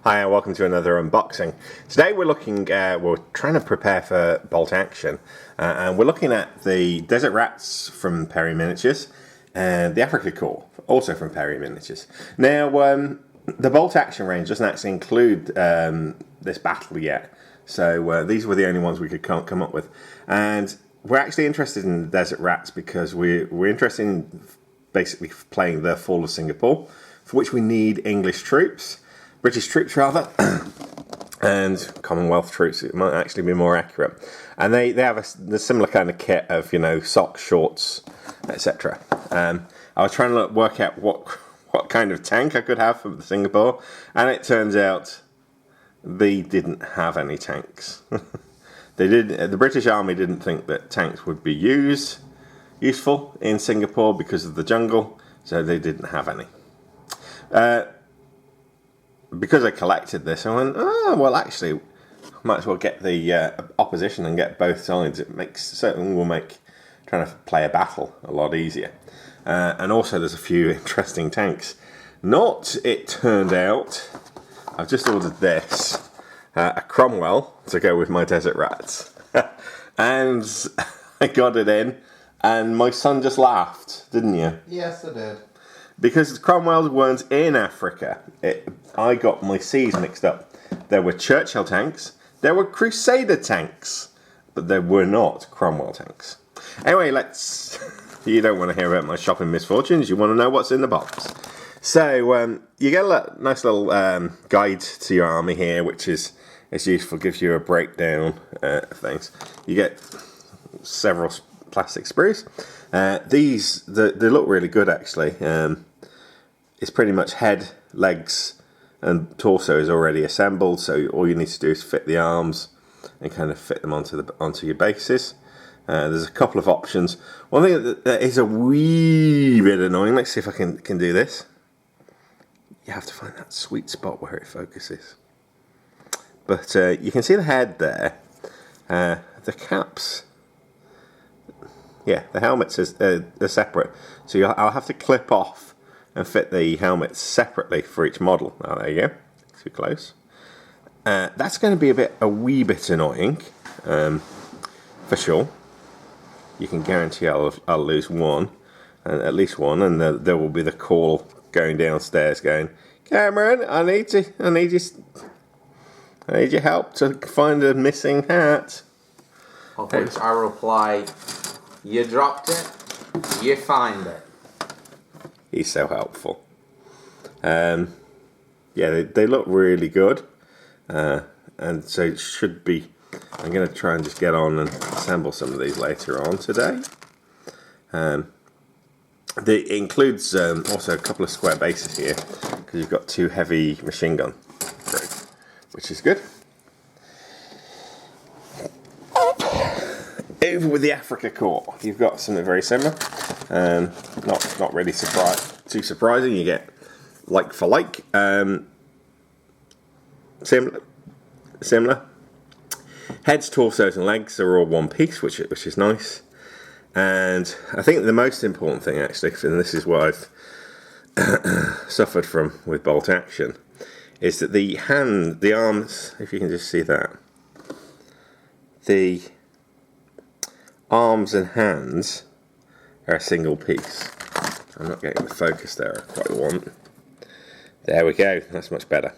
Hi and welcome to another unboxing. Today we're trying to prepare for bolt action and we're looking at the Desert Rats from Perry Miniatures and the Afrika Corps, also from Perry Miniatures. Now the bolt action range doesn't actually include this battle yet, so these were the only ones we could come up with. And we're actually interested in the Desert Rats because we're interested in basically playing the Fall of Singapore, for which we need English troops. British troops rather, and Commonwealth troops, it might actually be more accurate. And they have the similar kind of kit of, you know, socks, shorts, etc. I was trying to work out what kind of tank I could have for Singapore, and it turns out they didn't have any tanks. The British Army didn't think that tanks would be useful in Singapore because of the jungle, so they didn't have any. Because I collected this, I went, oh, well, actually, might as well get the opposition and get both sides. It certainly will make trying to play a battle a lot easier. And also, there's a few interesting tanks. It turned out, I've just ordered this, a Cromwell to go with my Desert Rats. And I got it in, and my son just laughed, didn't you? Yes, I did. Because the Cromwells weren't in Africa. I got my C's mixed up. There were Churchill tanks, there were Crusader tanks, but there were not Cromwell tanks. Anyway, you don't want to hear about my shopping misfortunes, you want to know what's in the box. So, you get a nice little guide to your army here, which is useful, gives you a breakdown of things. You get several plastic sprues. They look really good actually. It's pretty much head, legs and torso is already assembled, so all you need to do is fit the arms and kind of fit them onto your bases. There's a couple of options. One thing that is a wee bit annoying, let's see if I can do this. You have to find that sweet spot where it focuses. But you can see the head there. The caps, yeah, the helmets are separate, so I'll have to clip off and fit the helmets separately for each model. Oh, there you go, too close. That's going to be a wee bit annoying, for sure. You can guarantee I'll lose one, at least one, and there will be the call going downstairs, going, Cameron, I need your help to find a missing hat. Of which I reply, you dropped it, you find it. He's so helpful. Yeah, they look really good. And so it should be... I'm going to try and just get on and assemble some of these later on today. It includes also a couple of square bases here, because you've got 2 heavy machine gun crew, which is good. Over with the Afrika Corps, you've got something very similar. Not really too surprising. You get like for like, similar. Heads, torsos, and legs are all one piece, which is nice. And I think the most important thing, actually, and this is what I've suffered from with bolt action, is that the arms, if you can just see that, the arms and hands are a single piece. I'm not getting the focus there I quite want. There we go, that's much better.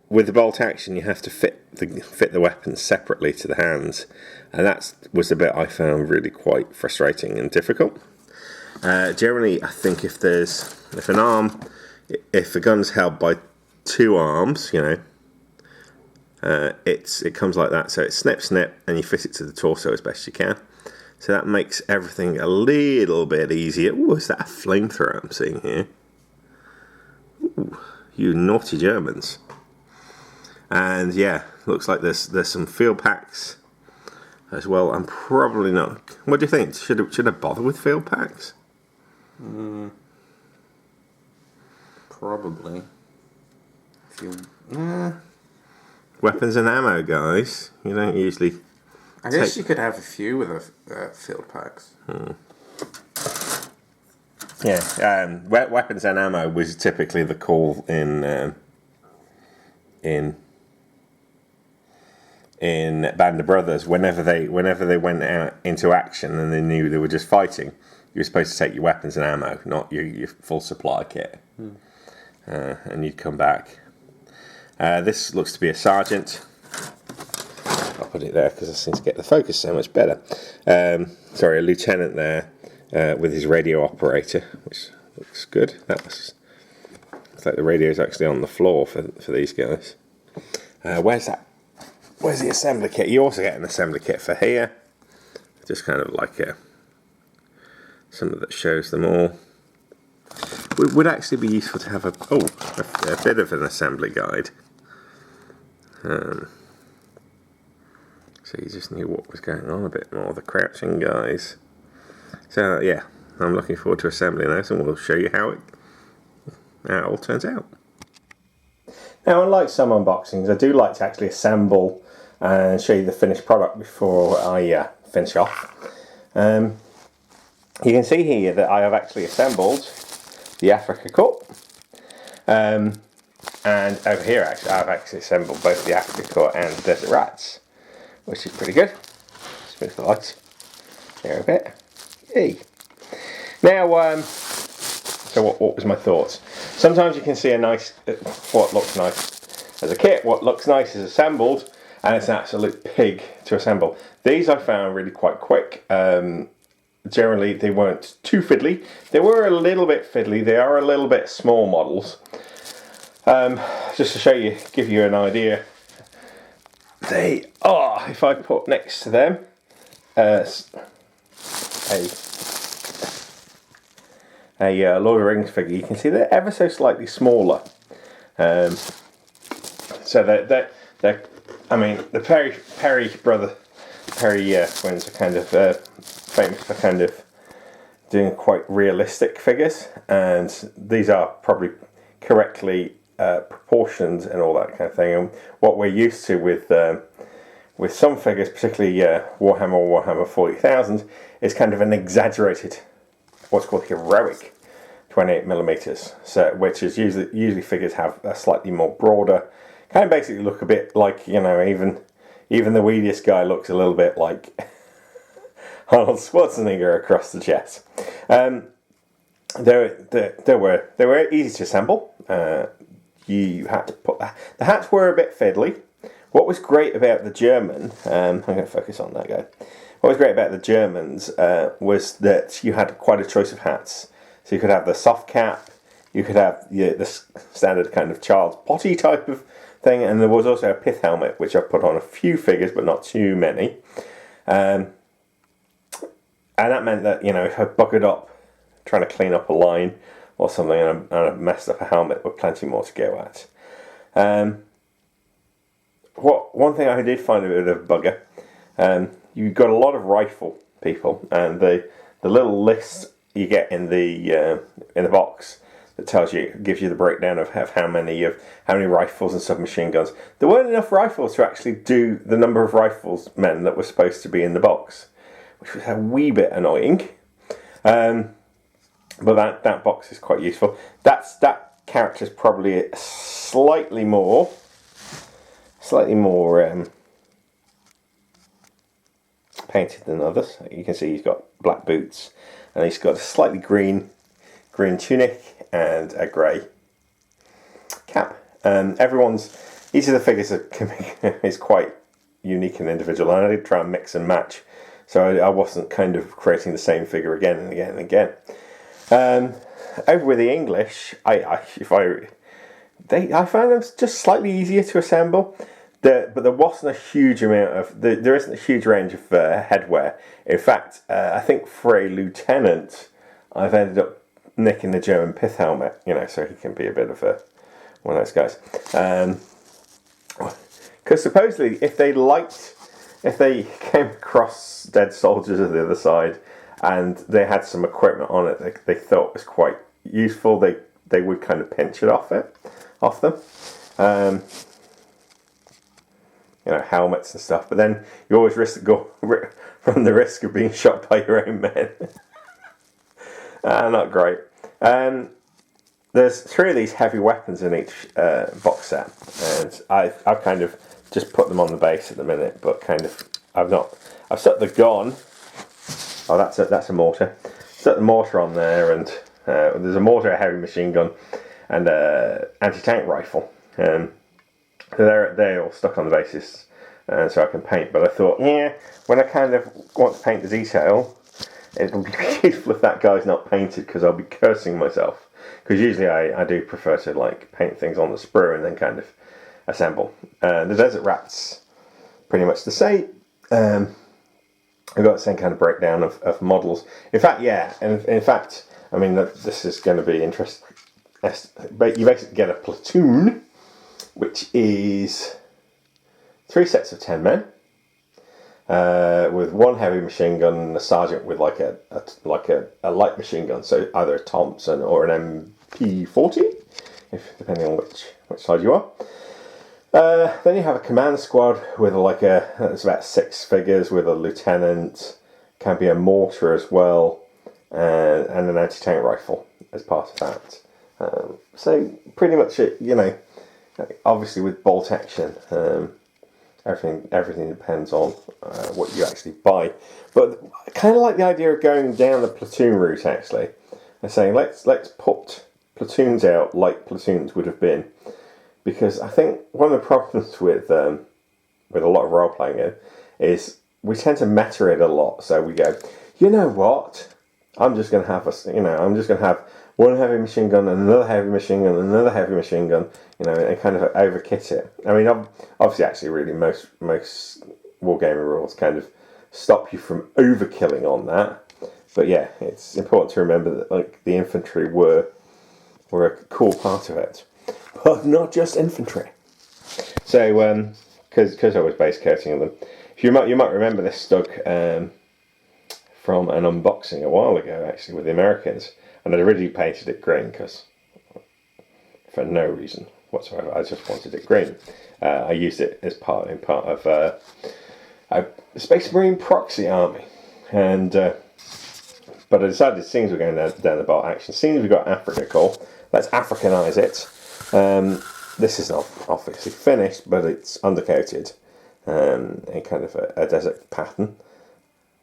With the bolt action, you have to fit the weapons separately to the hands, and that was the bit I found really quite frustrating and difficult. Generally, I think if the gun's held by 2 arms, you know, it comes like that, so it's snip, and you fit it to the torso as best you can. So that makes everything a little bit easier. Ooh, is that a flamethrower I'm seeing here? Ooh, you naughty Germans. And yeah, looks like there's some field packs as well. I'm probably not... What do you think? Should I bother with field packs? Probably. Weapons and ammo, guys. You don't usually... I guess you could have a few with field packs. Yeah, weapons and ammo was typically the call in in Band of Brothers, whenever they went out into action and they knew they were just fighting, you were supposed to take your weapons and ammo, not your full supply kit. And you'd come back. This looks to be a sergeant. I'll put it there because I seem to get the focus so much better. Sorry, a lieutenant there with his radio operator, which looks good. It's like the radio's actually on the floor for these guys. Where's the assembly kit? You also get an assembly kit for here. Just kind of like something that shows them all. It would actually be useful to have a bit of an assembly guide. So you just knew what was going on a bit more. The crouching guys. So yeah, I'm looking forward to assembling those, and we'll show you how it all turns out. Now, unlike some unboxings, I do like to actually assemble and show you the finished product before I finish off. You can see here that I have actually assembled the Afrika Corps. And over here, actually, I've actually assembled both the Afrika Corps and the Desert Rats, which is pretty good. Just move the lights here a bit. Hey. Now, so what was my thoughts? Sometimes you can see what looks nice as a kit, what looks nice is assembled, and it's an absolute pig to assemble. These I found really quite quick. Generally, they weren't too fiddly. They were a little bit fiddly. They are a little bit small models. Just to give you an idea, they are, if I put next to them, a Lord of the Rings figure, you can see they're ever so slightly smaller. So they're I mean, the Perry twins are kind of famous for kind of doing quite realistic figures, and these are probably correctly proportioned and all that kind of thing. And what we're used to with some figures, particularly Warhammer 40,000, is kind of an exaggerated, what's called heroic 28mm. So, which is usually figures have a slightly more broader, kind of basically look a bit like, even the weediest guy looks a little bit like Arnold Schwarzenegger across the chest. They were easy to assemble. You had to put the hats were a bit fiddly. What was great about the German, I'm going to focus on that guy. What was great about the Germans was that you had quite a choice of hats. So you could have the soft cap, you could have the standard kind of child's potty type of thing, and there was also a pith helmet, which I put on a few figures, but not too many. And that meant that, if I bucketed up trying to clean up a line or something and I messed up a helmet, with plenty more to go at. One thing I did find a bit of a bugger, you got a lot of rifle people, and the little list you get in the box that gives you the breakdown of how many rifles and submachine guns. There weren't enough rifles to actually do the number of riflemen that were supposed to be in the box, which was a wee bit annoying. But that box is quite useful. That character's probably slightly more painted than others. You can see he's got black boots, and he's got a slightly green tunic and a grey cap. Each of the figures is quite unique and individual, and I did try and mix and match, so I wasn't kind of creating the same figure again and again and again. Over with the English, I found them just slightly easier to assemble. But there wasn't a huge amount there isn't a huge range of headwear. In fact, I think for a lieutenant, I've ended up nicking the German pith helmet, so he can be a bit of one of those guys. Because supposedly, if they came across dead soldiers at the other side and they had some equipment on it they thought was quite useful, they would kind of pinch it off them. Helmets and stuff, but then you always run the risk of being shot by your own men. Not great. there's 3 of these heavy weapons in each box set, and I've kind of just put them on the base at the minute, but kind of I've set the gun. Oh, that's a mortar. Set the mortar on there, and there's a mortar, a heavy machine gun, and a anti-tank rifle. They're all stuck on the bases, and so I can paint. But I thought, when I kind of want to paint the detail, it would be beautiful if that guy's not painted, because I'll be cursing myself. Because usually I do prefer to like paint things on the sprue and then kind of assemble. The Desert Rat's pretty much the same. I've got the same kind of breakdown of models. In fact, I mean, this is going to be interesting. But you basically get a platoon, which is 3 sets of 10 men, with 1 heavy machine gun and a sergeant with like a light machine gun, so either a Thompson or an MP40, depending on which side you are. Then you have a command squad with it's about 6 figures with a lieutenant, can be a mortar as well, and an anti-tank rifle as part of that. So pretty much it, obviously with bolt action, everything depends on what you actually buy. But I kind of like the idea of going down the platoon route actually, and saying let's put platoons out like platoons would have been, because I think one of the problems with a lot of role playing is we tend to meta it a lot. So we go, you know what? I'm just going to have one heavy machine gun and another heavy machine gun and another heavy machine gun, and kind of overkit it. I mean, obviously, actually, really, most wargaming rules kind of stop you from overkilling on that. But yeah, it's important to remember that like the infantry were a cool part of it, but not just infantry. So, because I was base coating them, you might remember this Stug from an unboxing a while ago, actually, with the Americans. And I'd originally painted it green because, for no reason whatsoever, I just wanted it green. I used it as part of a Space Marine proxy army, and but I decided, seeing as we're going down the bolt action, seeing as we've got Afrika Corps, let's Africanize it. This is not obviously finished, but it's undercoated in kind of a desert pattern.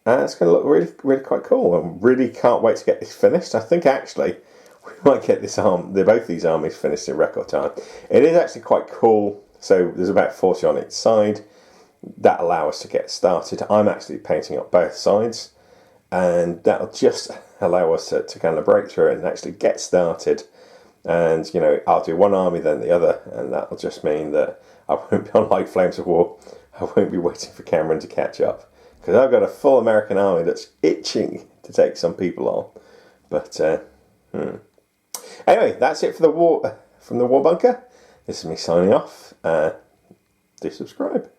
It's going to look really, really quite cool. I really can't wait to get this finished. I think actually we might get both these armies finished in record time. It is actually quite cool. So there's about 40 on each side. That allow us to get started. I'm actually painting up both sides, and that'll just allow us to kind of break through it and actually get started. And I'll do one army then the other, and that'll just mean that I won't be on like Flames of War. I won't be waiting for Cameron to catch up, because I've got a full American army that's itching to take some people on. But anyway, that's it for from the War Bunker. This is me signing off. Do subscribe.